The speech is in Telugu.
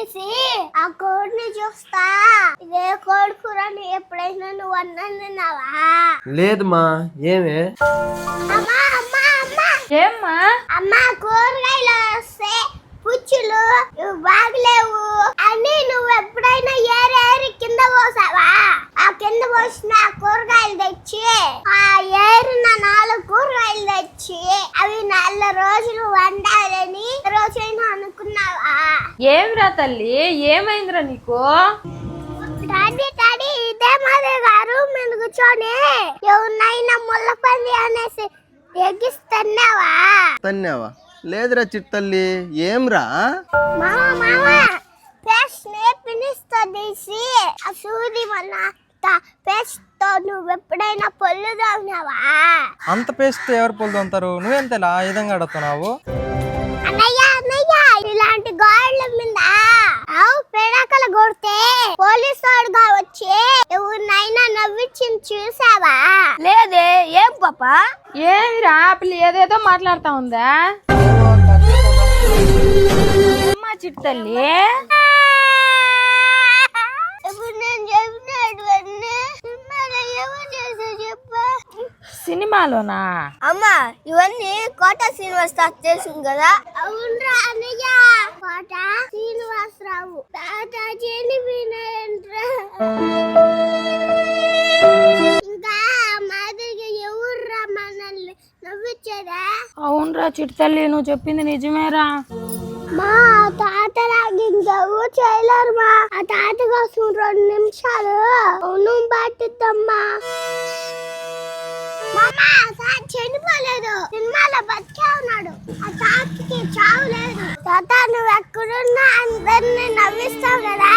తీసి ఆ కోడిని చూస్తా. ఇదే కోడి కూరని ఎప్పుడైనా నువ్వు అన్నం తిన్నావా? లేదు మా. ఏమే? అమ్మా అమ్మా అమ్మా ఏమ్మా? అమ్మా కూరగాయలు వస్తే పుచ్చులు ఇవి బాగలేవు అని నువ్వు ఎప్పుడైనా ఏరి కింద పోసావా? ఆ కింద పోసిన కూరగాయలు తెచ్చి ఆ ఏరిన 4 కూరగాయలు తెచ్చి అవి 4 రోజులు వండాలని రోజైనా అనుకున్నావా? ఏమిరా తల్లి, ఏమైందిరా నీకు? డాడీ ఇదే మాదే గారు మీద కూర్చొని ఎవరినైనా ముళ్ళపంది అనేసి ఎగిస్తున్నావా? తన్నావా? లేదురా చిట్టల్లి. ఏమ్రా? మామ పేస్ట్ ని పినిస్తో తీసి ఆ సూది వల్ల పేస్ట్ తో నువ్వు ఎప్పుడైనా పొల్లు తోమినావా? అంత పేస్ట్ ఎవరు పొలు తోముతారు? నువ్వెంతలా ఆ విధంగా అడుగుతున్నావు? అన్నయ్య ఇలాంటి గోడల మీద పెడకల కొడితే పోలీసు వాడుగా వచ్చి ఎవరినైనా నవ్వించింది చూసావా? లేదే. ఏం పాపా? ఏమిరా పిల్ల ఏదేదో మాట్లాడుతా ఉందా? అమ్మా చిట్టు తల్లి, ఇప్పుడు నేను చెప్పినటువంటి ఎవరు చేసా చెప్పా? సినిమాలోనా? అమ్మా ఇవన్నీ కోట శ్రీనివాసరావు చేసింది కదా? అవునరా అన్నయ్య, కోట శ్రీనివాసరావు తాత చనిపోయినారంట్రా. ఇంకా మాదిరిగా ఎవర్రా మనల్ని నవ్వించేదా? అవునరా చిట్టు తల్లి, నువ్వు చెప్పింది నిజమేరా. మా తాతలాగా ఇంకెవరు చేయలేరు మా. ఆ తాత కోసం 2 నిమిషాలు అవును పట్టిద్దమ్మా. చనిపోలేదు, సినిమాలో బతికే ఉన్నాడు. ఆ తాతకి చావు లేదు. తాత నువ్వు ఎక్కడున్నా అందరినీ నవ్విస్తావు కదా?